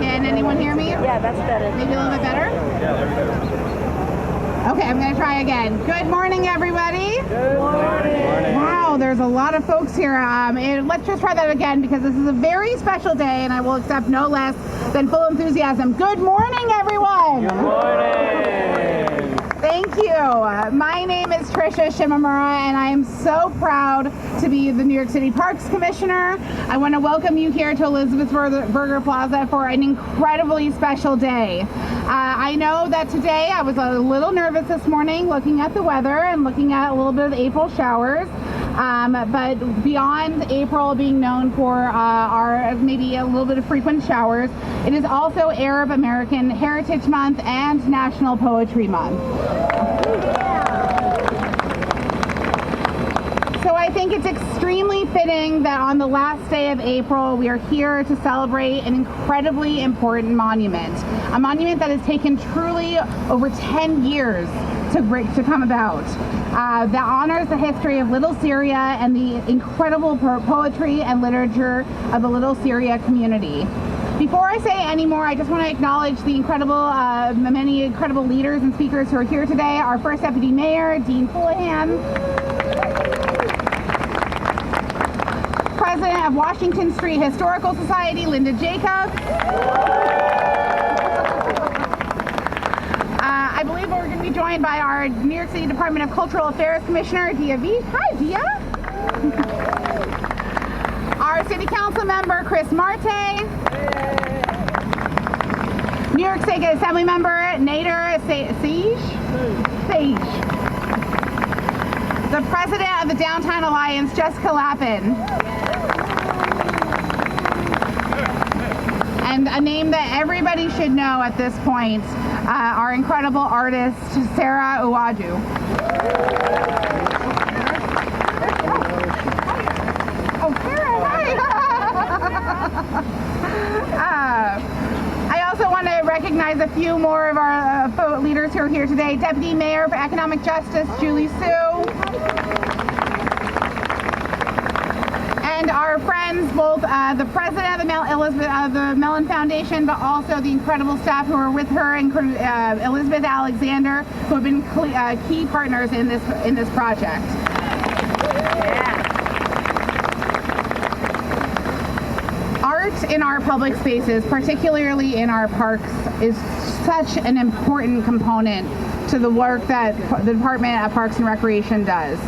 Can anyone hear me? Yeah, that's better. Maybe a little bit better? Yeah, there we go. Okay, I'm going to try again. Good morning, everybody. Good morning. Wow, there's a lot of folks here. Let's just try that again because this is a very special day and I will accept no less than full enthusiasm. Good morning, everyone. Good morning. Thank you. My name is Tricia Shimamura and I am so proud to be the New York City Parks Commissioner. I want to welcome you here to Elizabeth Berger Plaza for an incredibly special day. I know that today I was a little nervous this morning looking at the weather and looking at a little bit of April showers. But beyond April being known for our maybe a little bit of frequent showers, it is also Arab American Heritage Month and National Poetry Month. So I think it's extremely fitting that on the last day of April, we are here to celebrate an incredibly important monument. A monument that has taken truly over 10 years to come about. That honors the history of Little Syria and the incredible poetry and literature of the Little Syria community. Before I say any more, I just want to acknowledge the many incredible leaders and speakers who are here today. Our first Deputy Mayor, Dean Fuleihan, President of Washington Street Historical Society, Linda Jacobs. I believe we're going to be joined by our New York City Department of Cultural Affairs Commissioner, Diya. Hi, Diya. Our City Council member, Chris Marte. New York State Assemblymember, Nader Sayegh. The President of the Downtown Alliance, Jessica Lappin. And a name that everybody should know at this point, our incredible artist, Sara Ouhaddou. Oh, Sara, hi! I also want to recognize a few more of our leaders who are here today. Deputy Mayor for Economic Justice, Julie Sue. And our friends, both the president of the Mellon Foundation, but also the incredible staff who are with her, and Elizabeth Alexander, who have been key partners in this project. Art in our public spaces, particularly in our parks, is such an important component to the work that the Department of Parks and Recreation does.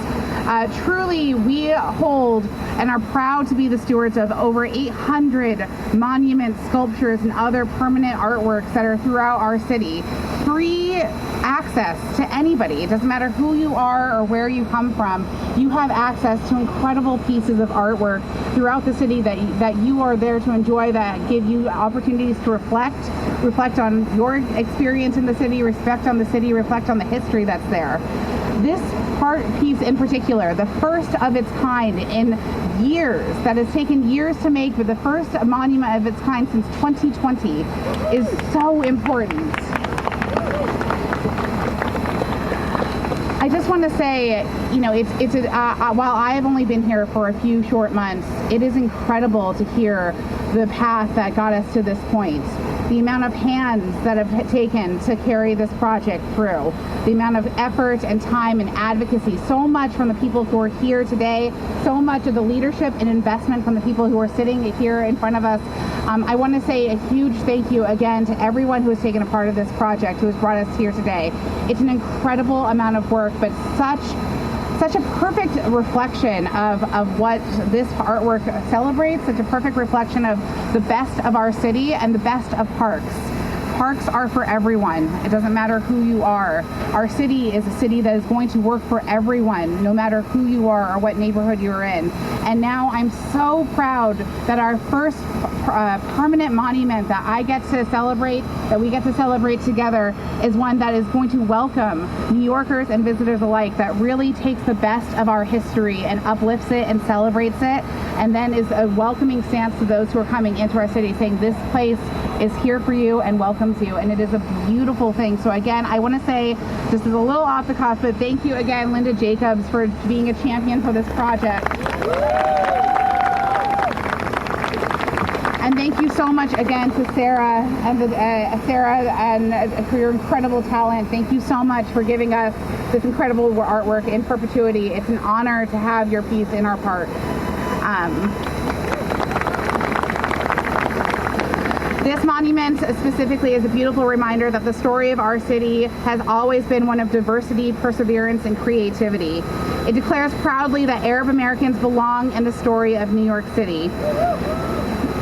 Truly, we hold and are proud to be the stewards of over 800 monuments, sculptures, and other permanent artworks that are throughout our city. Free access to anybody. It doesn't matter who you are or where you come from. You have access to incredible pieces of artwork throughout the city that you are there to enjoy, that give you opportunities to reflect on your experience in the city, reflect on the city, reflect on the history that's there. This piece in particular, the first of its kind in years, that has taken years to make, but the first monument of its kind since 2020, is so important. I just want to say, while I have only been here for a few short months, it is incredible to hear the path that got us to this point. The amount of hands that have taken to carry this project through, the amount of effort and time and advocacy, so much from the people who are here today, so much of the leadership and investment from the people who are sitting here in front of us. I want to say a huge thank you again to everyone who has taken a part of this project, who has brought us here today. It's an incredible amount of work, but such a perfect reflection of what this artwork celebrates, such a perfect reflection of the best of our city and the best of parks. Parks are for everyone. It doesn't matter who you are. Our city is a city that is going to work for everyone, no matter who you are or what neighborhood you're in. And now I'm so proud that our first permanent monument that I get to celebrate, that we get to celebrate together, is one that is going to welcome New Yorkers and visitors alike, that really takes the best of our history and uplifts it and celebrates it, and then is a welcoming stance to those who are coming into our city, saying this place is here for you and welcomes you, and it is a beautiful thing. So again, I want to say, this is a little off the cuff, but thank you again, Linda Jacobs, for being a champion for this project. And thank you so much again to Sarah and for your incredible talent. Thank you so much for giving us this incredible artwork in perpetuity. It's an honor to have your piece in our park. This monument specifically is a beautiful reminder that the story of our city has always been one of diversity, perseverance, and creativity. It declares proudly that Arab Americans belong in the story of New York City.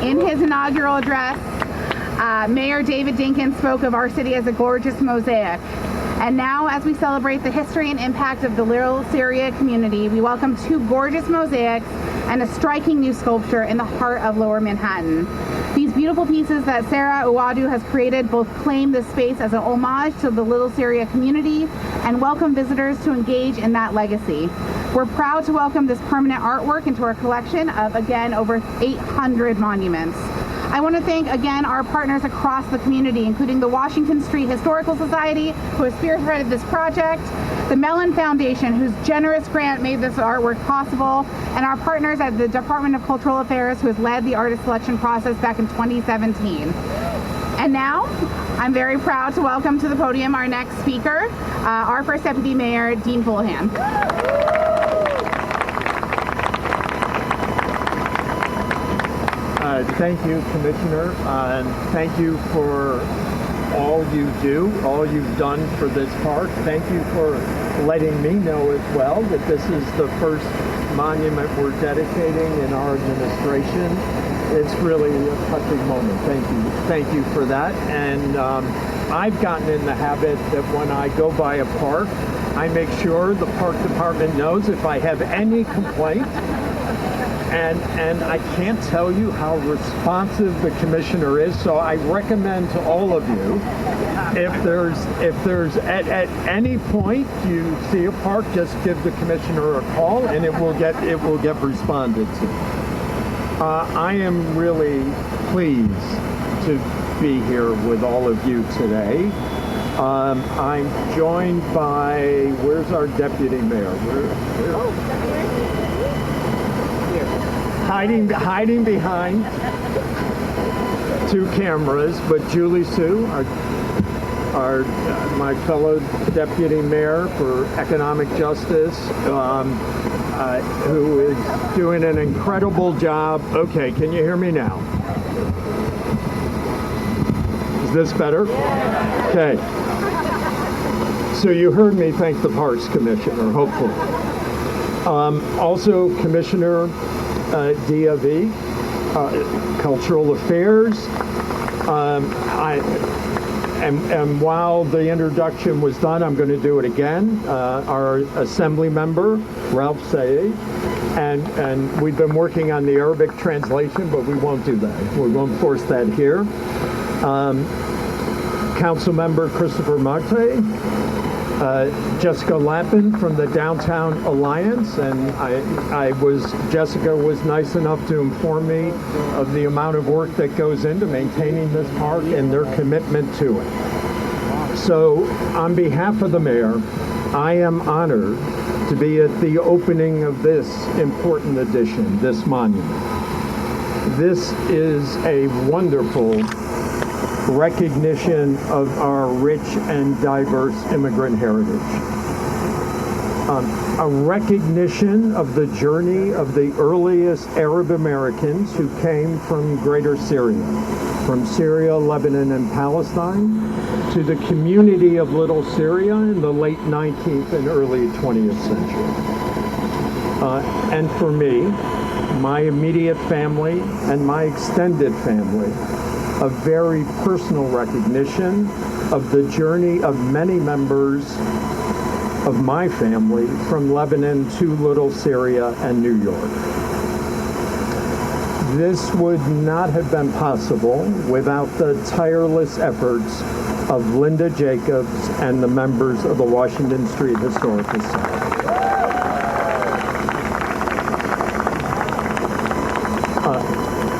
In his inaugural address, Mayor David Dinkins spoke of our city as a gorgeous mosaic. And now, as we celebrate the history and impact of the Little Syria community, we welcome two gorgeous mosaics and a striking new sculpture in the heart of Lower Manhattan. These beautiful pieces that Sara Ouhaddou has created both claim this space as an homage to the Little Syria community and welcome visitors to engage in that legacy. We're proud to welcome this permanent artwork into our collection of, again, over 800 monuments. I want to thank again our partners across the community, including the Washington Street Historical Society, who has spearheaded this project, the Mellon Foundation, whose generous grant made this artwork possible, and our partners at the Department of Cultural Affairs, who has led the artist selection process back in 2017. And now, I'm very proud to welcome to the podium our next speaker, our first Deputy Mayor, Dean Fuleihan. Thank you, Commissioner, and thank you for all you do, all you've done for this park. Thank you for letting me know as well that this is the first monument we're dedicating in our administration. It's really a touching moment. Thank you for that. And I've gotten in the habit that when I go by a park, I make sure the park department knows if I have any complaint. And I can't tell you how responsive the commissioner is, so I recommend to all of you, if there's at any point you see a park, just give the commissioner a call and it will get responded to. I am really pleased to be here with all of you today. I'm joined by, where's our deputy mayor? Hiding behind two cameras, but Julie Sue, my fellow deputy mayor for economic justice, who is doing an incredible job. Okay, can you hear me now? Is this better? Okay. So you heard me thank the Parks Commissioner, hopefully. Also, Commissioner Diya, Cultural Affairs. And while the introduction was done, I'm going to do it again. Our Assemblymember, Ralph Sayegh, and we've been working on the Arabic translation, but we won't do that. We're going to force that here. Councilmember Christopher Marte, Jessica Lappin from the Downtown Alliance, and Jessica was nice enough to inform me of the amount of work that goes into maintaining this park and their commitment to it. So on behalf of the mayor, I am honored to be at the opening of this important addition, this monument. This is a wonderful recognition of our rich and diverse immigrant heritage. A recognition of the journey of the earliest Arab Americans who came from Greater Syria, from Syria, Lebanon, and Palestine, to the community of Little Syria in the late 19th and early 20th century. And for me, my immediate family, and my extended family, a very personal recognition of the journey of many members of my family from Lebanon to Little Syria and New York. This would not have been possible without the tireless efforts of Linda Jacobs and the members of the Washington Street Historical Society.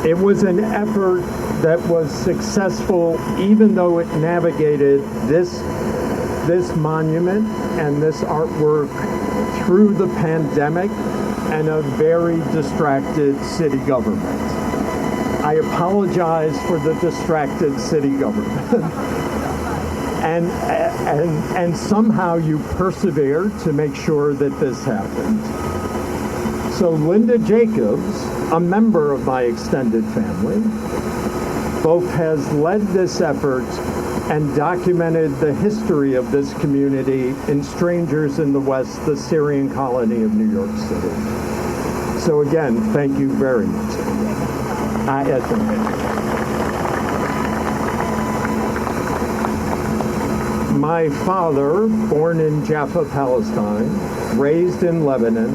It was an effort that was successful, even though it navigated this monument and this artwork through the pandemic and a very distracted city government. I apologize for the distracted city government. and somehow you persevered to make sure that this happened. So Linda Jacobs, a member of my extended family, both has led this effort and documented the history of this community in Strangers in the West, the Syrian colony of New York City. So again, thank you very much. My father, born in Jaffa, Palestine, raised in Lebanon,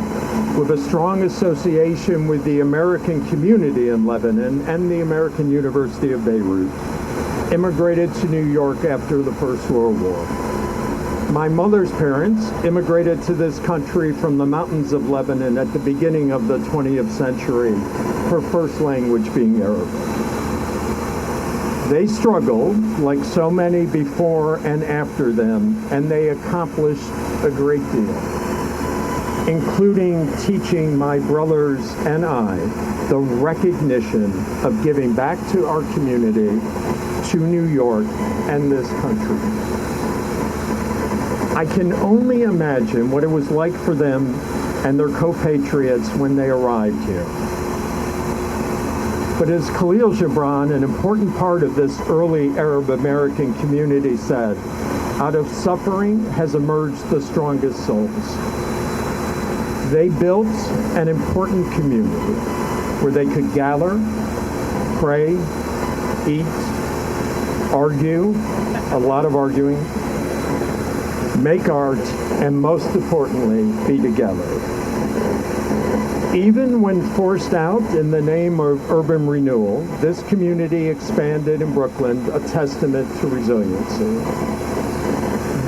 with a strong association with the American community in Lebanon and the American University of Beirut, immigrated to New York after the First World War. My mother's parents immigrated to this country from the mountains of Lebanon at the beginning of the 20th century, her first language being Arabic. They struggled, like so many before and after them, and they accomplished a great deal, including teaching my brothers and I the recognition of giving back to our community, to New York and this country. I can only imagine what it was like for them and their compatriots when they arrived here. But as Kahlil Gibran, an important part of this early Arab American community, said, out of suffering has emerged the strongest souls. They built an important community where they could gather, pray, eat, argue, a lot of arguing, make art, and most importantly, be together. Even when forced out in the name of urban renewal, this community expanded in Brooklyn, a testament to resiliency.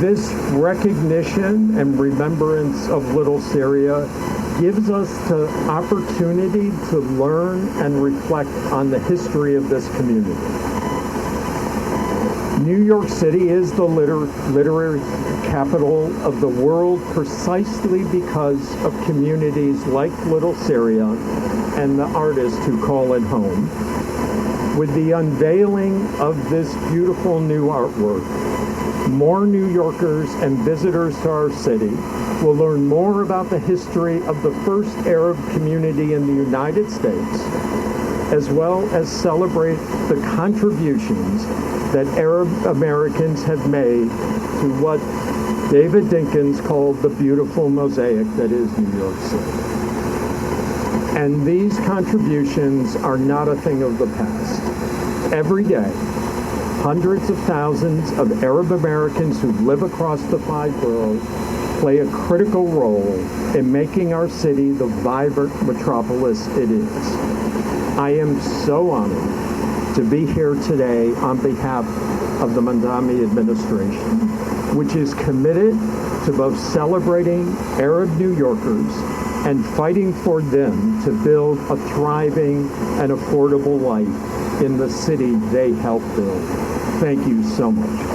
This recognition and remembrance of Little Syria gives us the opportunity to learn and reflect on the history of this community. New York City is the literary capital of the world precisely because of communities like Little Syria and the artists who call it home. With the unveiling of this beautiful new artwork, more New Yorkers and visitors to our city will learn more about the history of the first Arab community in the United States, as well as celebrate the contributions that Arab Americans have made to what David Dinkins called the beautiful mosaic that is New York City. And these contributions are not a thing of the past. Every day, hundreds of thousands of Arab Americans who live across the 5 boroughs play a critical role in making our city the vibrant metropolis it is. I am so honored to be here today on behalf of the Mandami administration, which is committed to both celebrating Arab New Yorkers and fighting for them to build a thriving and affordable life in the city they helped build. Thank you so much.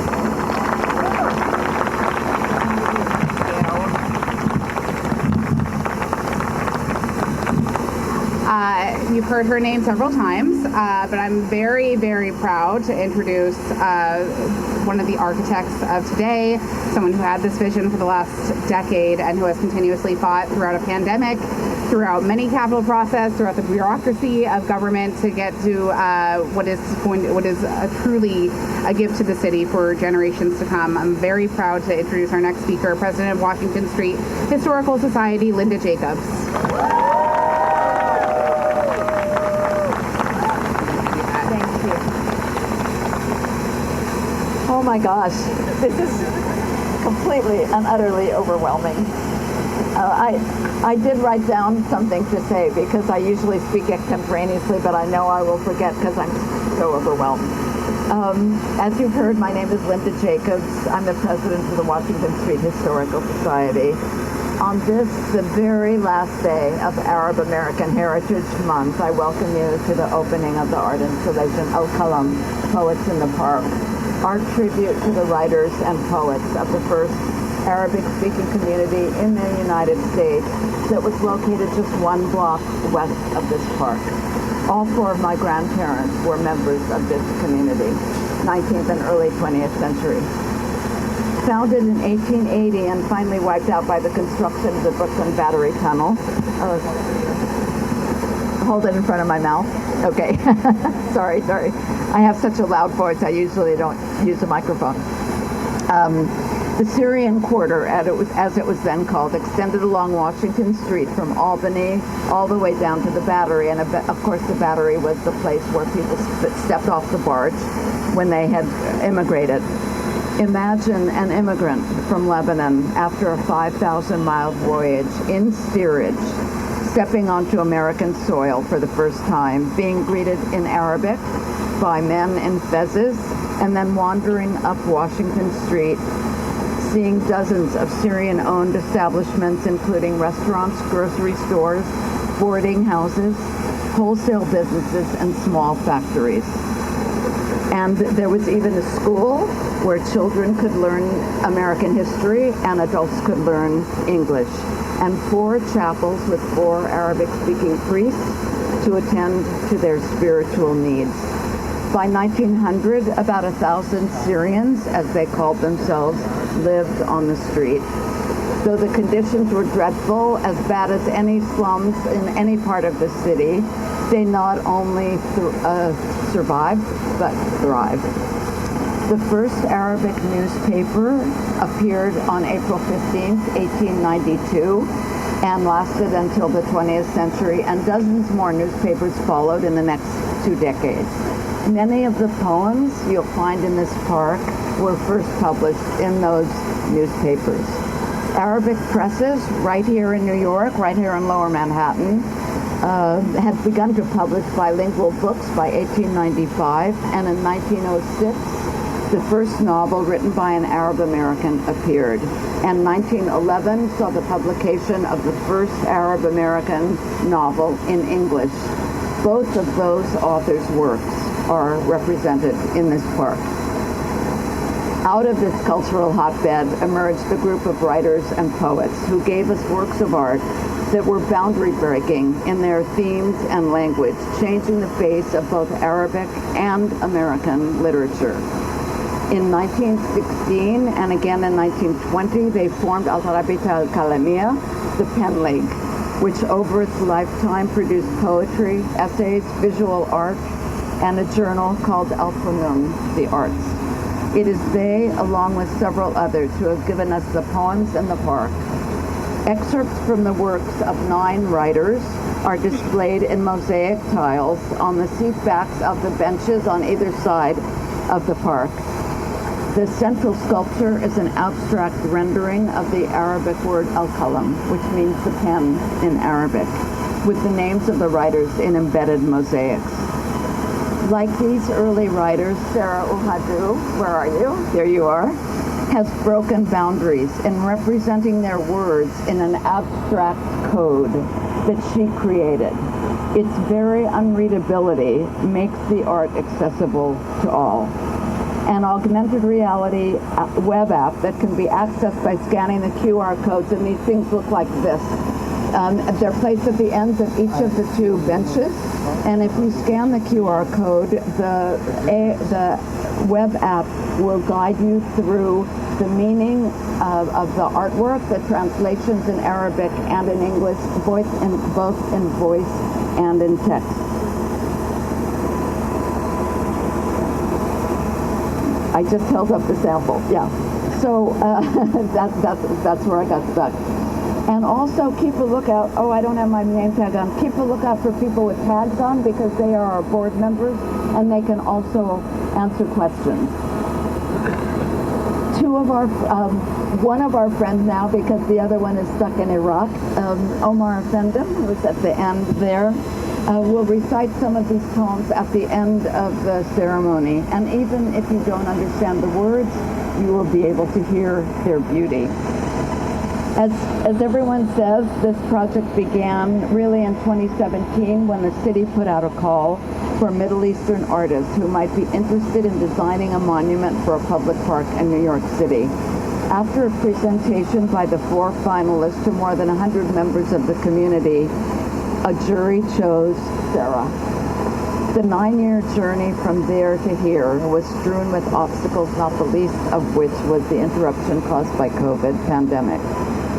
You've heard her name several times, but I'm very, very proud to introduce one of the architects of today, someone who had this vision for the last decade and who has continuously fought throughout a pandemic, throughout many capital process, throughout the bureaucracy of government to get to what is truly a gift to the city for generations to come. I'm very proud to introduce our next speaker, President of Washington Street Historical Society, Linda Jacobs. Oh my gosh, this is completely and utterly overwhelming. I did write down something to say because I usually speak extemporaneously, but I know I will forget because I'm so overwhelmed. As you've heard, my name is Linda Jacobs. I'm the president of the Washington Street Historical Society. On this, the very last day of Arab American Heritage Month, I welcome you to the opening of the art installation Al-Qalam, Poets in the Park, our tribute to the writers and poets of the first Arabic-speaking community in the United States that was located just 1 block west of this park. All four of my grandparents were members of this community, 19th and early 20th century. Founded in 1880 and finally wiped out by the construction of the Brooklyn Battery Tunnel. Hold it in front of my mouth. Okay. sorry. I have such a loud voice, I usually don't use a microphone. The Syrian Quarter, as it was then called, extended along Washington Street from Albany all the way down to the Battery. And of course, the Battery was the place where people stepped off the barge when they had immigrated. Imagine an immigrant from Lebanon after a 5,000-mile voyage in steerage, stepping onto American soil for the first time, being greeted in Arabic by men in fezzes, and then wandering up Washington Street, seeing dozens of Syrian-owned establishments, including restaurants, grocery stores, boarding houses, wholesale businesses, and small factories. And there was even a school where children could learn American history and adults could learn English. And 4 chapels with 4 Arabic-speaking priests to attend to their spiritual needs. By 1900, about 1,000 Syrians, as they called themselves, lived on the street. Though the conditions were dreadful, as bad as any slums in any part of the city, they not only survived, but thrived. The first Arabic newspaper appeared on April 15th, 1892, and lasted until the 20th century, and dozens more newspapers followed in the next 2 decades. Many of the poems you'll find in this park were first published in those newspapers. Arabic presses, right here in New York, right here in Lower Manhattan, had begun to publish bilingual books by 1895, and in 1906, the first novel written by an Arab American appeared. And 1911 saw the publication of the first Arab American novel in English. Both of those authors' works are represented in this park. Out of this cultural hotbed emerged a group of writers and poets who gave us works of art that were boundary-breaking in their themes and language, changing the face of both Arabic and American literature. In 1916 and again in 1920, they formed al-Qalam, the Pen League, which over its lifetime produced poetry, essays, visual art, and a journal called Al-Funun, the Arts. It is they, along with several others, who have given us the poems in the park. Excerpts from the works of 9 writers are displayed in mosaic tiles on the seat backs of the benches on either side of the park. The central sculpture is an abstract rendering of the Arabic word al-Qalam, which means the pen in Arabic, with the names of the writers in embedded mosaics. Like these early writers, Sara Ouhaddou, where are you? There you are, has broken boundaries in representing their words in an abstract code that she created. Its very unreadability makes the art accessible to all. An augmented reality web app that can be accessed by scanning the QR codes, and these things look like this. They're placed at the ends of each of the 2 benches, and if you scan the QR code, the web app will guide you through the meaning of the artwork, the translations in Arabic and in English, both in voice and in text. I just held up the sample, yeah. So that's where I got stuck. And also keep a lookout, oh, I don't have my name tag on, keep a lookout for people with tags on, because they are our board members and they can also answer questions. One of our friends now, because the other one is stuck in Iraq, Omar Effendim, who's at the end there, will recite some of these poems at the end of the ceremony. And even if you don't understand the words, you will be able to hear their beauty. As everyone says, this project began really in 2017 when the city put out a call for Middle Eastern artists who might be interested in designing a monument for a public park in New York City. After a presentation by the 4 finalists to more than 100 members of the community, a jury chose Sara. The 9-year journey from there to here was strewn with obstacles, not the least of which was the interruption caused by COVID pandemic.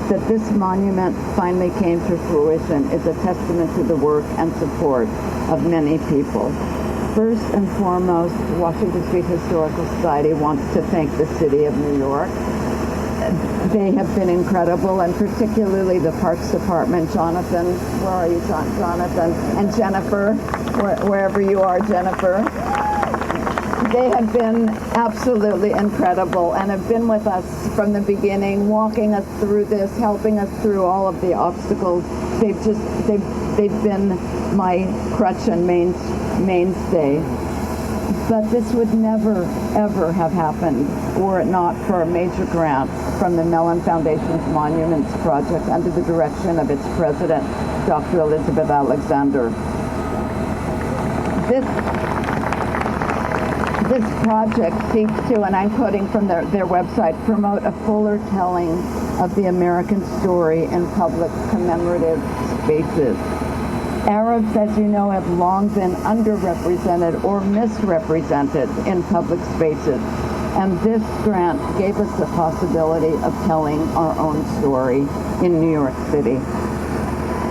That this monument finally came to fruition is a testament to the work and support of many people. First and foremost, Washington Street Historical Society wants to thank the City of New York. They have been incredible, and particularly the Parks Department. Jonathan, where are you, Jonathan? And Jennifer, wherever you are, Jennifer. They have been absolutely incredible and have been with us from the beginning, walking us through this, helping us through all of the obstacles. They've been my crutch and mainstay. But this would never, ever have happened were it not for a major grant from the Mellon Foundation's Monuments Project under the direction of its president, Dr. Elizabeth Alexander. This project seeks to, and I'm quoting from their website, promote a fuller telling of the American story in public commemorative spaces. Arabs, as you know, have long been underrepresented or misrepresented in public spaces, and this grant gave us the possibility of telling our own story in New York City.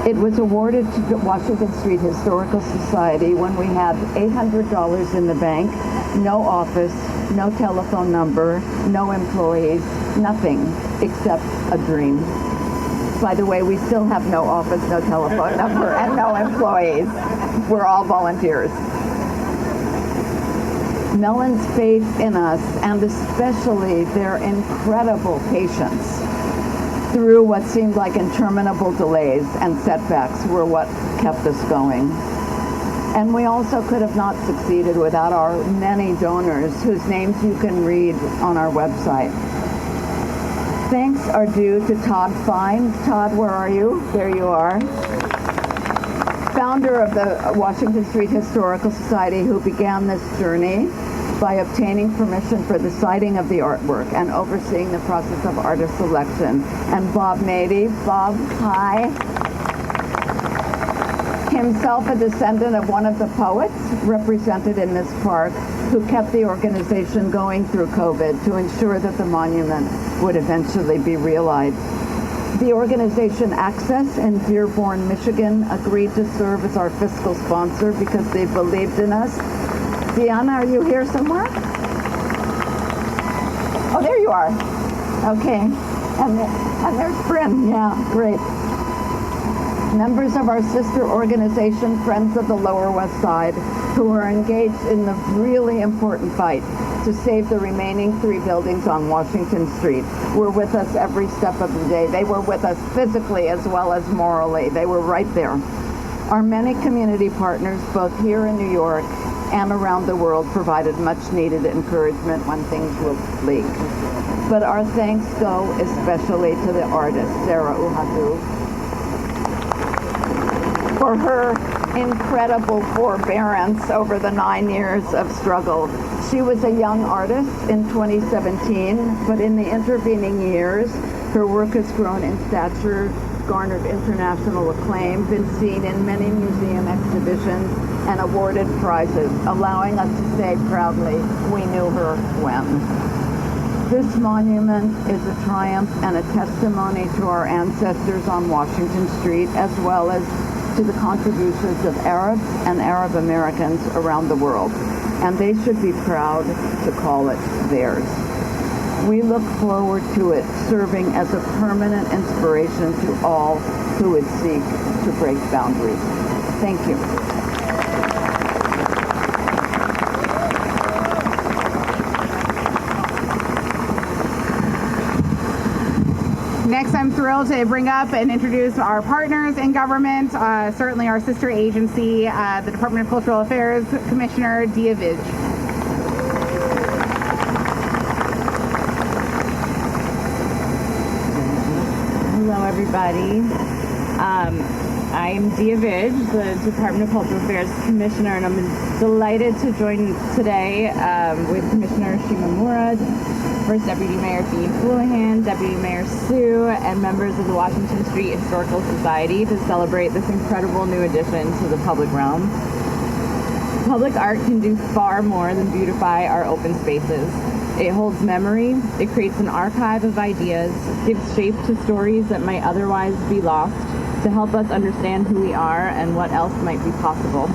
It was awarded to the Washington Street Historical Society when we had $800 in the bank, no office, no telephone number, no employees, nothing except a dream. By the way, we still have no office, no telephone number, and no employees. We're all volunteers. Mellon's faith in us, and especially their incredible patience through what seemed like interminable delays and setbacks, were what kept us going. And we also could have not succeeded without our many donors whose names you can read on our website. Thanks are due to Todd Fine. Todd, where are you? There you are. Founder of the Washington Street Historical Society, who began this journey by obtaining permission for the siting of the artwork and overseeing the process of artist selection. And Bob Mady. Bob, hi. Himself a descendant of one of the poets represented in this park, who kept the organization going through COVID to ensure that the monument would eventually be realized. The organization Access in Dearborn, Michigan agreed to serve as our fiscal sponsor because they believed in us. Deanna, are you here somewhere? Oh, there you are. Okay. And there's Bryn. Yeah, great. Members of our sister organization, Friends of the Lower West Side, who are engaged in the really important fight to save the remaining 3 buildings on Washington Street, were with us every step of the day. They were with us physically as well as morally. They were right there. Our many community partners, both here in New York and around the world, provided much needed encouragement when things looked bleak. But our thanks go especially to the artist, Sara Ouhaddou, for her incredible forbearance over the 9 years of struggle. She was a young artist in 2017, but in the intervening years, her work has grown in stature, garnered international acclaim, been seen in many museum exhibitions, and awarded prizes, allowing us to say proudly, we knew her when. This monument is a triumph and a testimony to our ancestors on Washington Street, as well as to the contributions of Arabs and Arab Americans around the world, and they should be proud to call it theirs. We look forward to it serving as a permanent inspiration to all who would seek to break boundaries. Thank you. Next, I'm thrilled to bring up and introduce our partners in government, certainly our sister agency, the Department of Cultural Affairs Commissioner, Diya. Hello, everybody. I'm Diya, the Department of Cultural Affairs Commissioner, and I'm delighted to join today with Commissioner Shimamura, First Deputy Mayor Fuleihan, Deputy Mayor Sue, and members of the Washington Street Historical Society to celebrate this incredible new addition to the public realm. Public art can do far more than beautify our open spaces. It holds memory, it creates an archive of ideas, gives shape to stories that might otherwise be lost, to help us understand who we are and what else might be possible.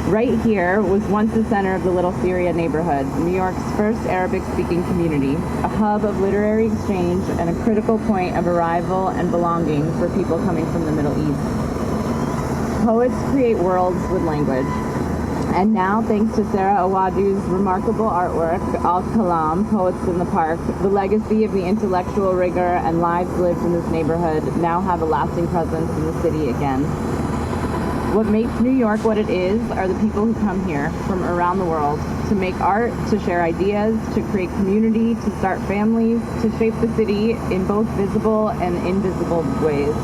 Right here was once the center of the Little Syria neighborhood, New York's first Arabic-speaking community, a hub of literary exchange and a critical point of arrival and belonging for people coming from the Middle East. Poets create worlds with language. And now, thanks to Sara Ouhaddou's remarkable artwork, Al-Qalam, Poets in the Park, the legacy of the intellectual rigor and lives lived in this neighborhood now have a lasting presence in the city again. What makes New York what it is are the people who come here from around the world to make art, to share ideas, to create community, to start families, to shape the city in both visible and invisible ways.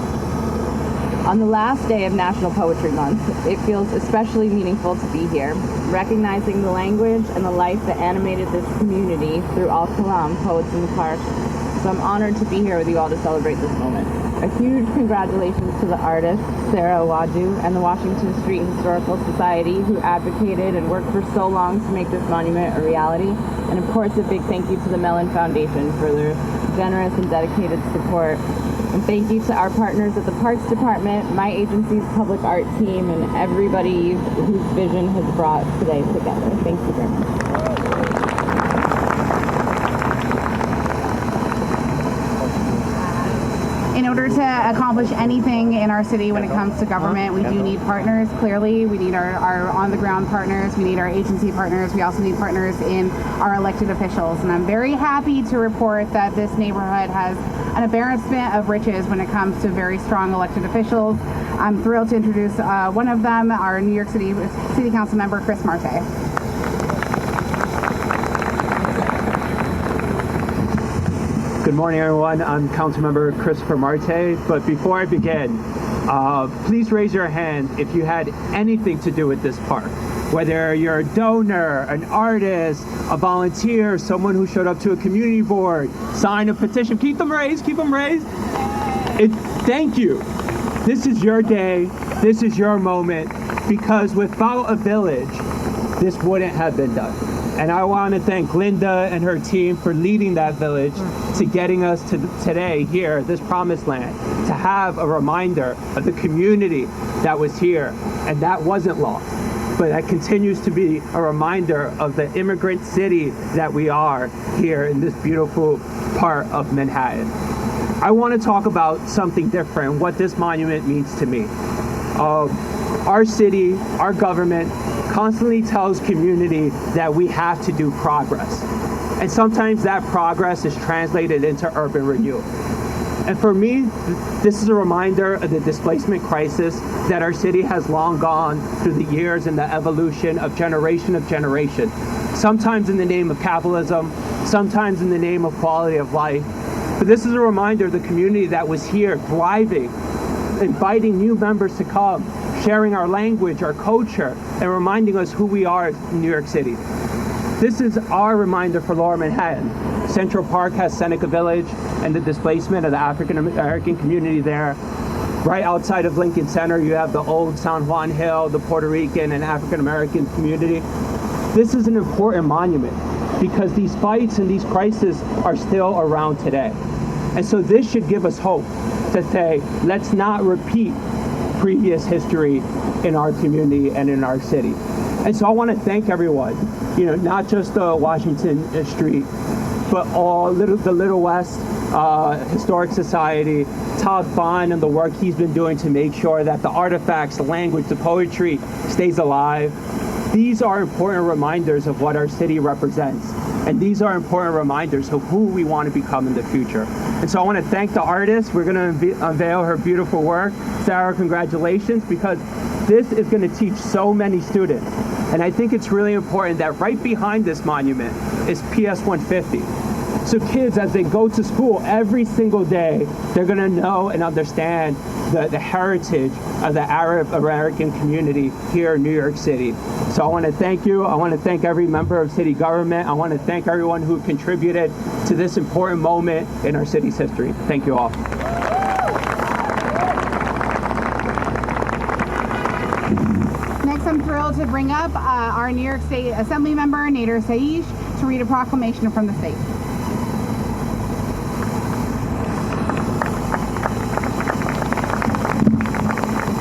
On the last day of National Poetry Month, it feels especially meaningful to be here, recognizing the language and the life that animated this community through Al-Qalam, Poets in the Park. So I'm honored to be here with you all to celebrate this moment. A huge congratulations to the artist, Sara Ouhaddou, and the Washington Street Historical Society, who advocated and worked for so long to make this monument a reality. And of course, a big thank you to the Mellon Foundation for their generous and dedicated support. And thank you to our partners at the Parks Department, my agency's public art team, and everybody whose vision has brought today together. Thank you very much. In order to accomplish anything in our city when it comes to government, we do need partners, clearly. We need our on-the-ground partners. We need our agency partners. We also need partners in our elected officials. And I'm very happy to report that this neighborhood has an embarrassment of riches when it comes to very strong elected officials. I'm thrilled to introduce one of them, our New York City Council member, Chris Marte. Good morning, everyone. I'm Councilmember Christopher Marte. But before I begin, please raise your hand if you had anything to do with this park. Whether you're a donor, an artist, a volunteer, someone who showed up to a community board, signed a petition. Keep them raised, keep them raised. Thank you. This is your day. This is your moment. Because without a village, this wouldn't have been done. And I want to thank Linda and her team for leading that village to getting us to today here, this promised land, to have a reminder of the community that was here and that wasn't lost, but that continues to be a reminder of the immigrant city that we are here in this beautiful part of Manhattan. I want to talk about something different, what this monument means to me. Our city, our government, constantly tells community that we have to do progress. And sometimes that progress is translated into urban renewal. And for me, this is a reminder of the displacement crisis that our city has long gone through the years and the evolution of generation, sometimes in the name of capitalism, sometimes in the name of quality of life. But this is a reminder of the community that was here thriving, inviting new members to come, sharing our language, our culture, and reminding us who we are in New York City. This is our reminder for Lower Manhattan. Central Park has Seneca Village and the displacement of the African American community there. Right outside of Lincoln Center, you have the old San Juan Hill, the Puerto Rican and African American community. This is an important monument because these fights and these crises are still around today. And so this should give us hope to say, let's not repeat previous history in our community and in our city. And so I want to thank everyone, not just the Washington Street, but all the Little West Historic Society, Todd Bond and the work he's been doing to make sure that the artifacts, the language, the poetry stays alive. These are important reminders of what our city represents. And these are important reminders of who we want to become in the future. And so I want to thank the artist. We're going to unveil her beautiful work. Sarah, congratulations, because this is going to teach so many students. And I think it's really important that right behind this monument is PS 150. So kids, as they go to school every single day, they're going to know and understand the heritage of the Arab American community here in New York City. So I want to thank you. I want to thank every member of city government. I want to thank everyone who contributed to this important moment in our city's history. Thank you all. Next I'm thrilled to bring up our New York State Assemblymember, Nader Sayegh, to read a proclamation from the state.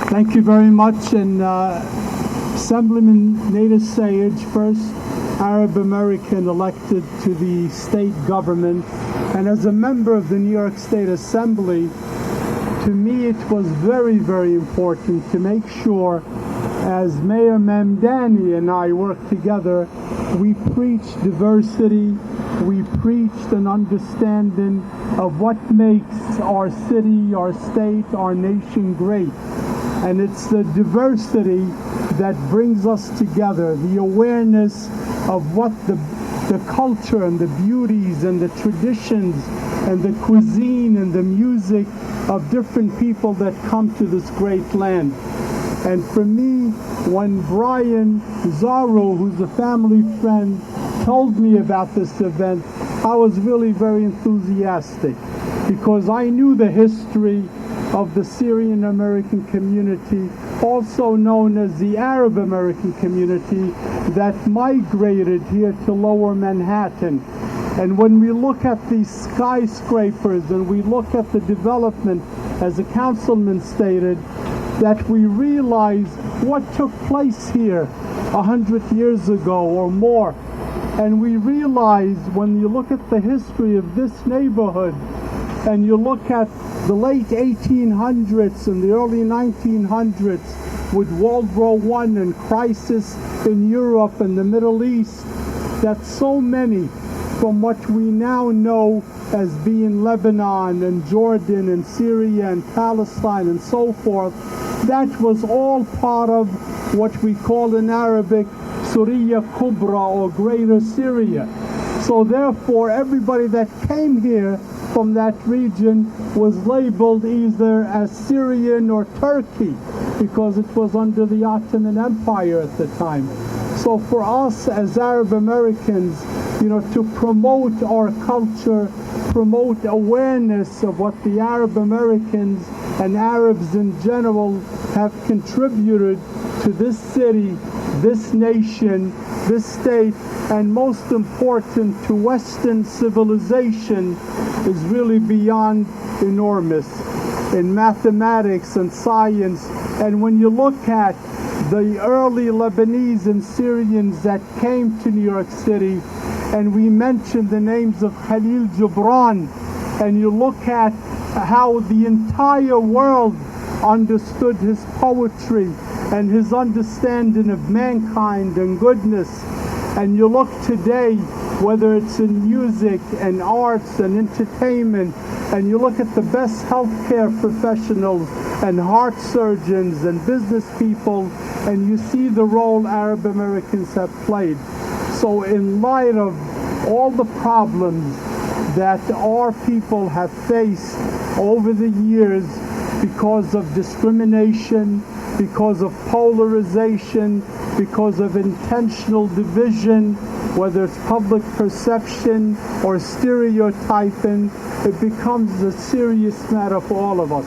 Thank you very much, and Assemblyman Nader Sayegh, first Arab American elected to the state government, and as a member of the New York State Assembly, to me it was very, very important to make sure, as Mayor Mamdani and I worked together, we preached diversity, we preached an understanding of what makes our city, our state, our nation great. And it's the diversity that brings us together, the awareness of what the culture and the beauties and the traditions and the cuisine and the music of different people that come to this great land. And for me, when Brian Zaro, who's a family friend, told me about this event, I was really very enthusiastic because I knew the history of the Syrian American community, also known as the Arab American community, that migrated here to Lower Manhattan. And when we look at these skyscrapers and we look at the development, as the councilman stated, that we realize what took place here 100 years ago or more. And we realize when you look at the history of this neighborhood and you look at the late 1800s and the early 1900s with World War I and crisis in Europe and the Middle East, that so many from what we now know as being Lebanon and Jordan and Syria and Palestine and so forth, that was all part of what we call in Arabic Syria Kubra, or Greater Syria. So therefore everybody that came here from that region was labeled either as Syrian or Turkey because it was under the Ottoman Empire at the time. So for us as Arab Americans, you know, to promote our culture, promote awareness of what the Arab Americans and Arabs in general have contributed to this city, this nation, this state, and most important to Western civilization is really beyond enormous in mathematics and science. And when you look at the early Lebanese and Syrians that came to New York City, and we mentioned the names of Kahlil Gibran, and you look at how the entire world understood his poetry and his understanding of mankind and goodness, and you look today, whether it's in music and arts and entertainment, and you look at the best healthcare professionals and heart surgeons and business people, and you see the role Arab Americans have played. So in light of all the problems that our people have faced over the years because of discrimination, because of polarization, because of intentional division, whether it's public perception or stereotyping, it becomes a serious matter for all of us.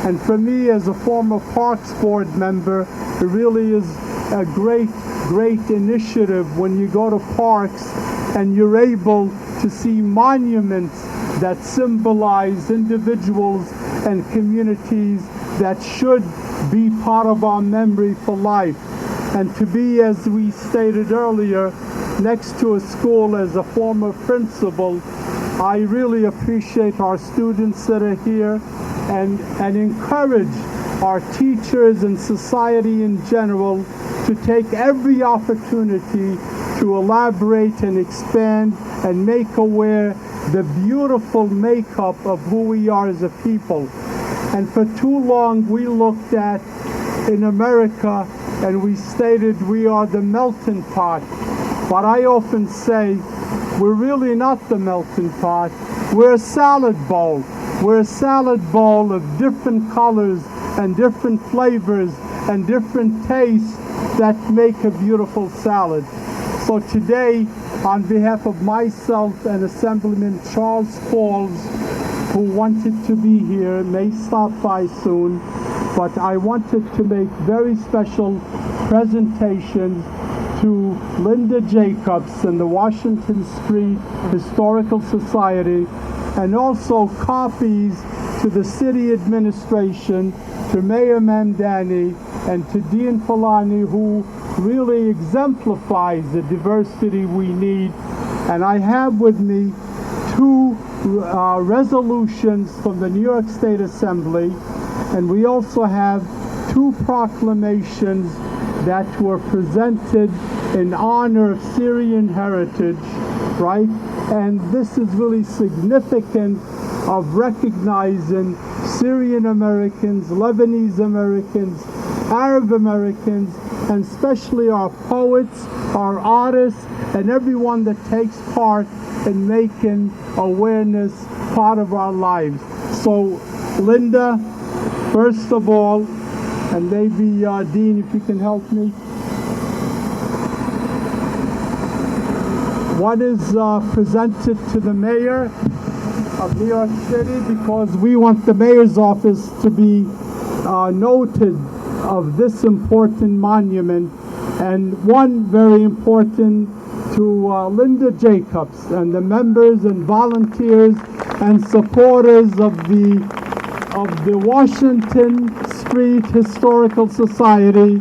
And for me, as a former Parks Board member, it really is a great initiative when you go to parks and you're able to see monuments that symbolize individuals and communities that should be part of our memory for life. And to be, as we stated earlier, next to a school as a former principal, I really appreciate our students that are here and encourage our teachers and society in general to take every opportunity to elaborate and expand and make aware the beautiful makeup of who we are as a people. And for too long we looked at in America and we stated we are the melting pot. But I often say we're really not the melting pot. We're a salad bowl. We're a salad bowl of different colors and different flavors and different tastes that make a beautiful salad. So today, on behalf of myself and Assemblyman Charles Falls, who wanted to be here, may stop by soon, but I wanted to make very special presentations to Linda Jacobs and the Washington Street Historical Society, and also copies to the city administration, to Mayor Mamdani, and to Dean Fulani, who really exemplifies the diversity we need. And I have with me two resolutions from the New York State Assembly, and we also have two proclamations that were presented in honor of Syrian heritage, right? And this is really significant of recognizing Syrian Americans, Lebanese Americans, Arab Americans, and especially our poets, our artists, and everyone that takes part in making awareness part of our lives. So, Linda, first of all, and maybe Dean, if you can help me. What is presented to the mayor of New York City, because we want the mayor's office to be noted of this important monument, and one very important to Linda Jacobs and the members and volunteers and supporters of the Washington Street Historical Society,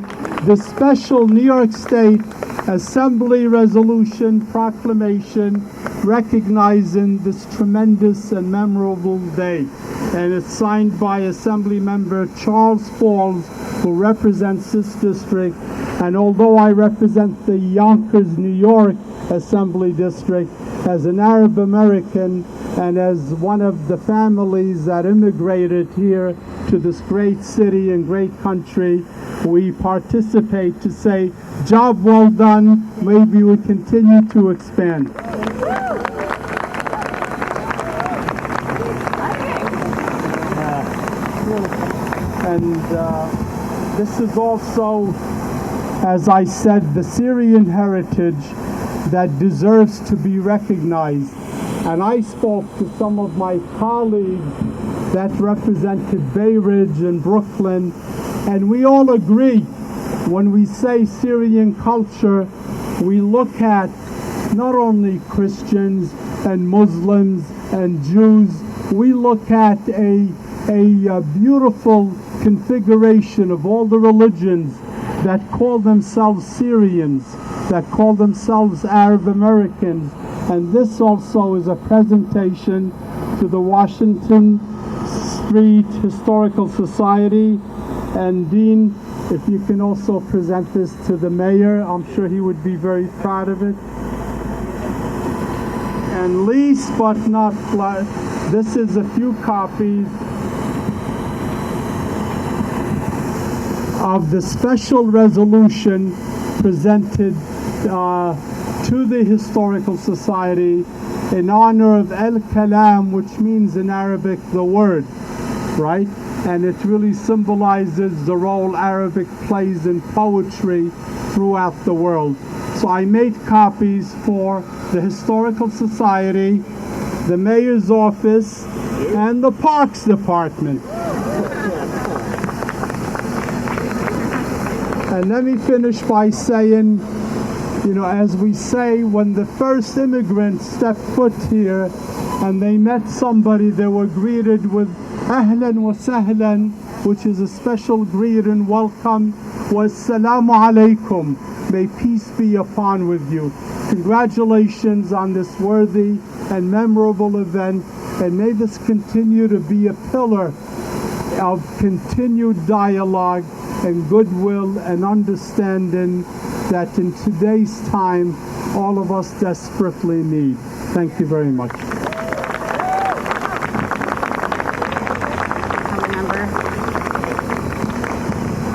the special New York State Assembly Resolution Proclamation recognizing this tremendous and memorable day. And it's signed by Assemblymember Charles Falls, who represents this district. And although I represent the Yonkers, New York Assembly District, as an Arab American and as one of the families that immigrated here to this great city and great country, we participate to say, job well done, maybe we continue to expand. And this is also, as I said, the Syrian heritage that deserves to be recognized. And I spoke to some of my colleagues that represented Bay Ridge and Brooklyn, and we all agree when we say Syrian culture, we look at not only Christians and Muslims and Jews, we look at a beautiful configuration of all the religions that call themselves Syrians, that call themselves Arab Americans. And this also is a presentation to the Washington Street Historical Society. And Dean, if you can also present this to the mayor, I'm sure he would be very proud of it. And least but not least, this is a few copies of the special resolution presented to the Historical Society in honor of al-Qalam, which means in Arabic the word, right? And it really symbolizes the role Arabic plays in poetry throughout the world. So I made copies for the Historical Society, the Mayor's Office, and the Parks Department. And let me finish by saying, you know, as we say, when the first immigrants stepped foot here and they met somebody, they were greeted with Ahlan wa Sahlan, which is a special greeting, welcome, wassalamu alaikum, may peace be upon with you. Congratulations on this worthy and memorable event, and may this continue to be a pillar of continued dialogue and goodwill and understanding that in today's time all of us desperately need. Thank you very much.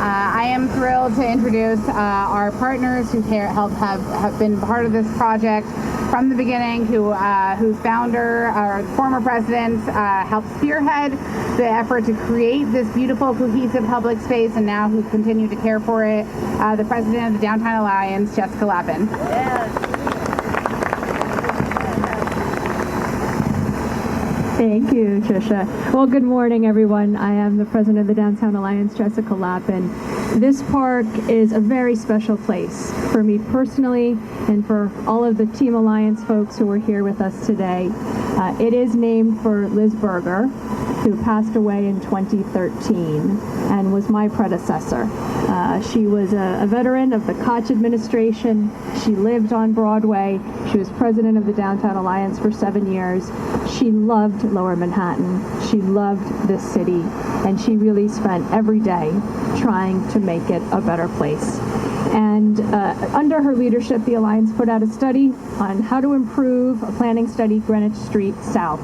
I am thrilled to introduce our partners who have been part of this project from the beginning, whose founder, our former president, helped spearhead the effort to create this beautiful, cohesive public space, and now who continue to care for it, the president of the Downtown Alliance, Jessica Lappin. Yes. Thank you, Tricia. Well, good morning, everyone. I am the president of the Downtown Alliance, Jessica Lappin. This park is a very special place for me personally and for all of the Team Alliance folks who are here with us today. It is named for Liz Berger, who passed away in 2013 and was my predecessor. She was a veteran of the Koch administration. She lived on Broadway. She was president of the Downtown Alliance for 7 years. She loved Lower Manhattan. She loved this city, and she really spent every day trying to make it a better place. And under her leadership, the Alliance put out a study on how to improve a planning study, Greenwich Street South.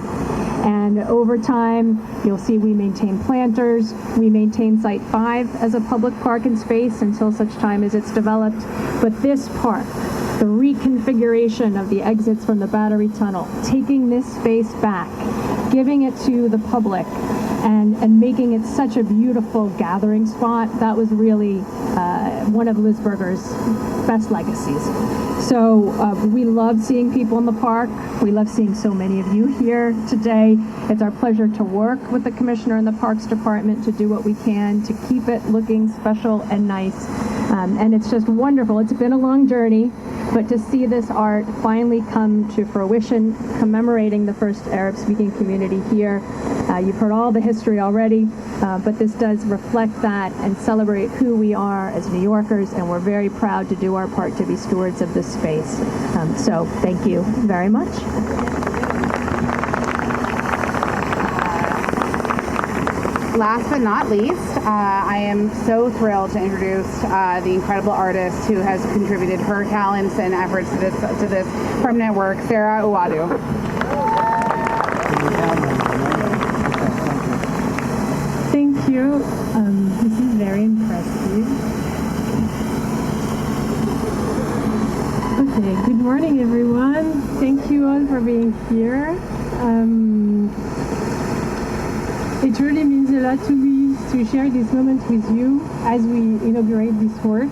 And over time, you'll see we maintain planters. We maintain Site 5 as a public park and space until such time as it's developed. But this park, the reconfiguration of the exits from the Battery Tunnel, taking this space back, giving it to the public, and making it such a beautiful gathering spot, that was really one of Liz Berger's best legacies. So we love seeing people in the park. We love seeing so many of you here today. It's our pleasure to work with the Commissioner and the Parks Department to do what we can to keep it looking special and nice. And it's just wonderful. It's been a long journey, but to see this art finally come to fruition, commemorating the first Arab-speaking community here. You've heard all the history already, but this does reflect that and celebrate who we are as New Yorkers, and we're very proud to do our part to be stewards of this space. So thank you very much. Last but not least, I am so thrilled to introduce the incredible artist who has contributed her talents and efforts to this permanent work, Sara Ouhaddou. Thank you. This is very impressive. Okay, good morning, everyone. Thank you all for being here. It really means a lot to me to share this moment with you as we inaugurate this work,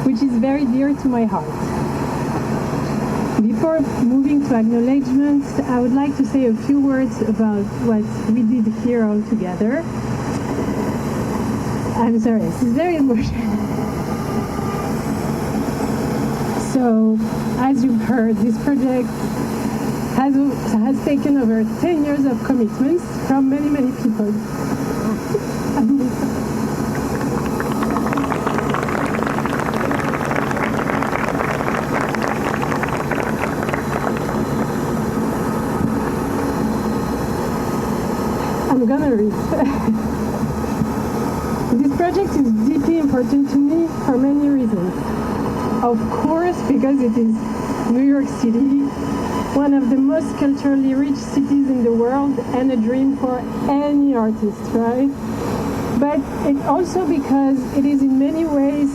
which is very dear to my heart. Before moving to acknowledgements, I would like to say a few words about what we did here all together. I'm sorry, this is very emotional. So, as you've heard, this project has taken over 10 years of commitments from many, many people. I'm gonna read. This project is deeply important to me for many reasons. Of course, because it is New York City, one of the most culturally rich cities in the world, and a dream for any artist, right? But it's also because it is in many ways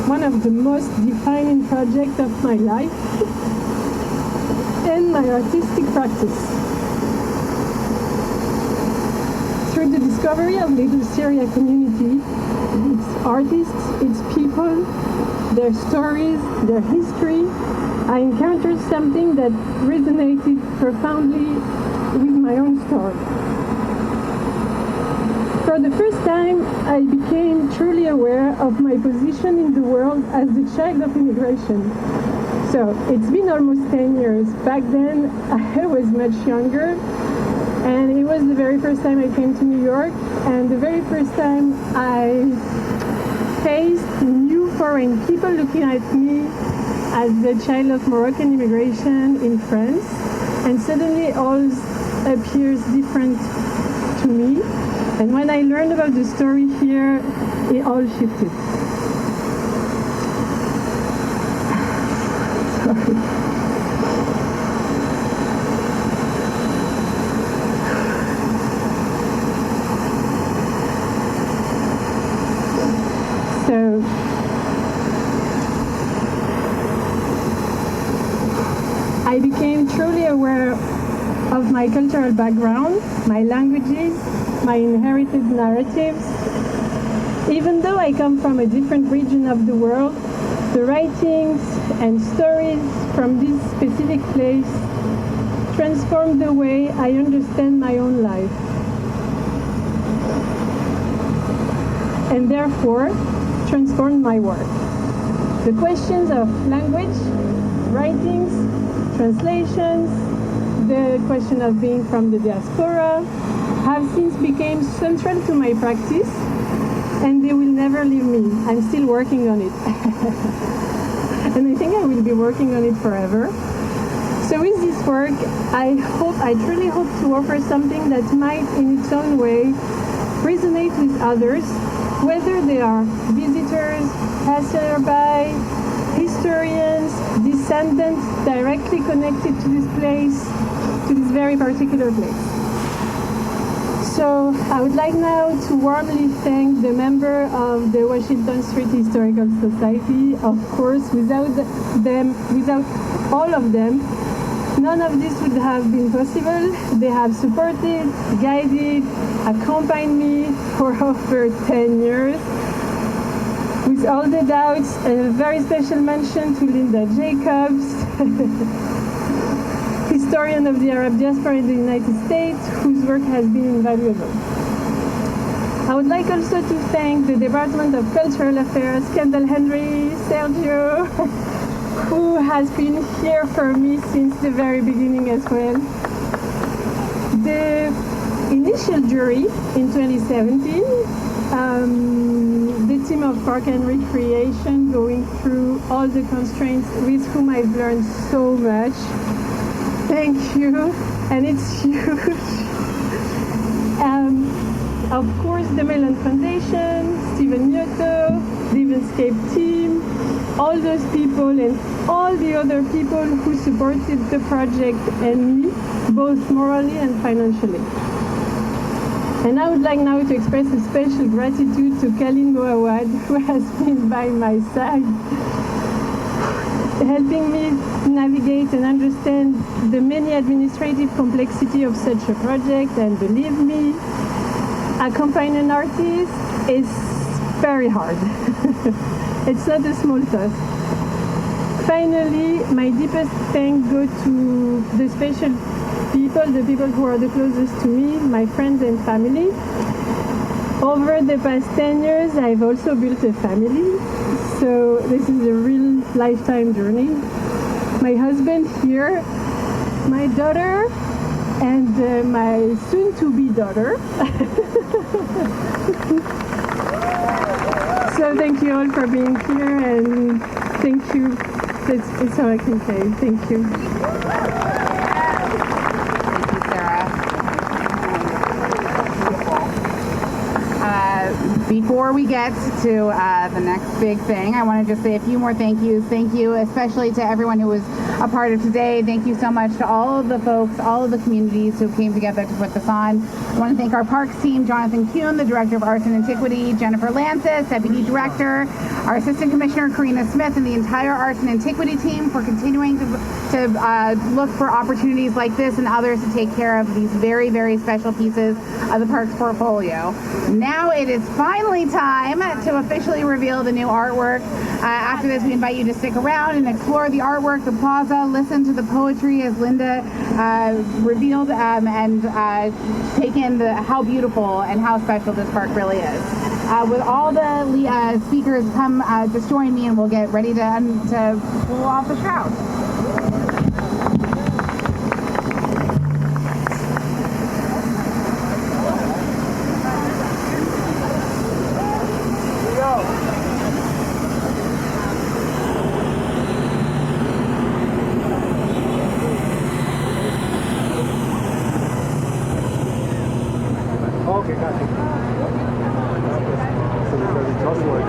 one of the most defining projects of my life and my artistic practice. Through the discovery of Little Syria community, its artists, its people, their stories, their history, I encountered something that resonated profoundly with my own story. For the first time, I became truly aware of my position in the world as the child of immigration. So it's been almost 10 years. Back then, I was much younger, and it was the very first time I came to New York, and the very first time I faced new foreign people looking at me as the child of Moroccan immigration in France, and suddenly all appears different to me. And when I learned about the story here, it all shifted. Sorry. So, I became truly aware of my cultural background, my languages, my inherited narratives. Even though I come from a different region of the world, the writings and stories from this specific place transform the way I understand my own life. and therefore transformed my work. The questions of language, writings, translations, the question of being from the diaspora have since become central to my practice, and they will never leave me. I'm still working on it. And I think I will be working on it forever. So with this work, I truly hope to offer something that might in its own way resonate with others, whether they are visitors, passersby, historians, descendants directly connected to this place, to this very particular place. So I would like now to warmly thank the member of the Washington Street Historical Society. Of course, without all of them, none of this would have been possible. They have supported, guided, accompanied me for over 10 years. With all the doubts, a very special mention to Linda Jacobs, historian of the Arab diaspora in the United States, whose work has been invaluable. I would like also to thank the Department of Cultural Affairs, Kendall Henry, Sergio, who has been here for me since the very beginning as well. The initial jury in 2017, the team of Park and Recreation going through all the constraints with whom I've learned so much. Thank you, and it's huge. Of course, the Mellon Foundation, Stephen Newton, the Eventscape team, all those people and all the other people who supported the project and me, both morally and financially. And I would like now to express a special gratitude to Kahlil Gibran, who has been by my side, helping me navigate and understand the many administrative complexity of such a project. And believe me, accompanying an artist is very hard. It's not a small task. Finally, my deepest thanks go to the special people, the people who are the closest to me, my friends and family. Over the past 10 years, I've also built a family, so this is a real lifetime journey. My husband here, my daughter, and my soon-to-be daughter. So thank you all for being here, and thank you. That's all I can say. Thank you. Before we get to the next big thing, I want to just say a few more thank yous. Thank you especially to everyone who was a part of today. Thank you so much to all of the folks, all of the communities who came together to put this on. I want to thank our parks team, Jonathan Kuhn, the Director of Arts and Antiquity, Jennifer Lancis, Deputy Director, our Assistant Commissioner, Karina Smith, and the entire Arts and Antiquity team for continuing to look for opportunities like this and others to take care of these very, very special pieces of the parks portfolio. Now it is finally time to officially reveal the new artwork. After this, we invite you to stick around and explore the artwork, the plaza, listen to the poetry as Linda revealed, and take in how beautiful and how special this park really is. With all the speakers, come just join me and we'll get ready to pull off the shroud. Okay, gotcha. So there's going to be trouble with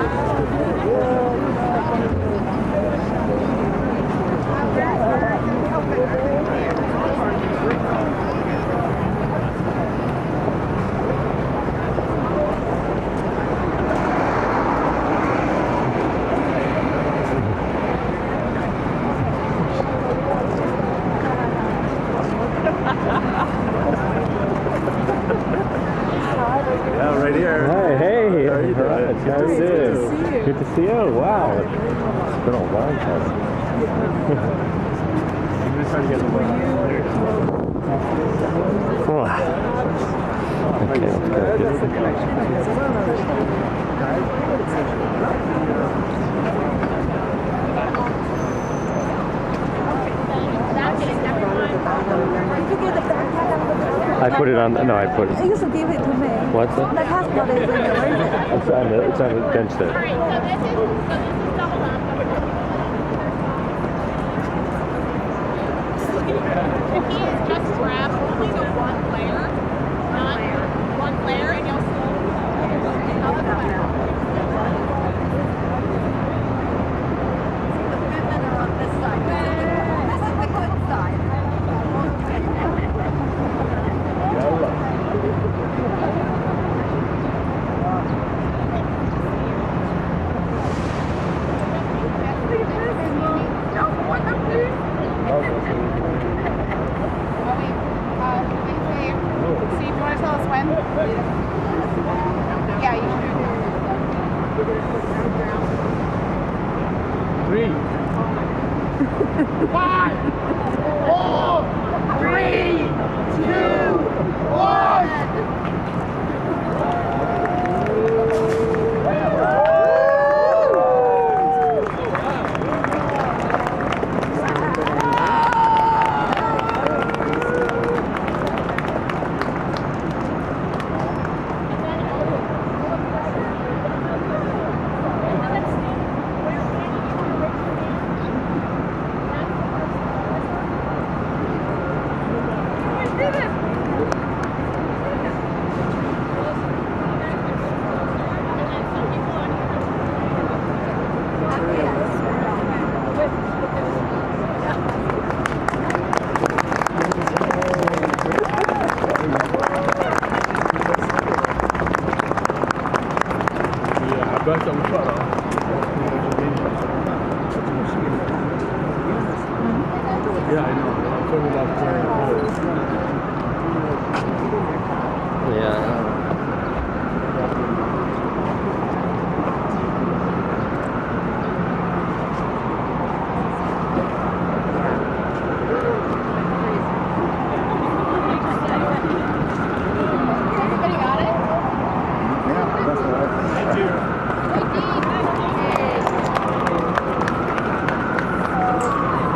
Yeah, right here. Hi, hey. How are you doing? Right, Good to see you. Good to see you. Wow. It's been a long time. I'm just trying to get the way. Okay, let's go. I put it on. No, I put it. You should give it to me. What's that? The passport is in there. Where is it? It's on the bench there. If he is just wrapped only the one layer, not one layer, and you'll see another layer. The women are on this side. This is the good side. See, if you want to tell us when? Yeah, you should. 3, 5, 4, 3, 2, 1. Yeah, I know. I'm talking about playing. Yeah.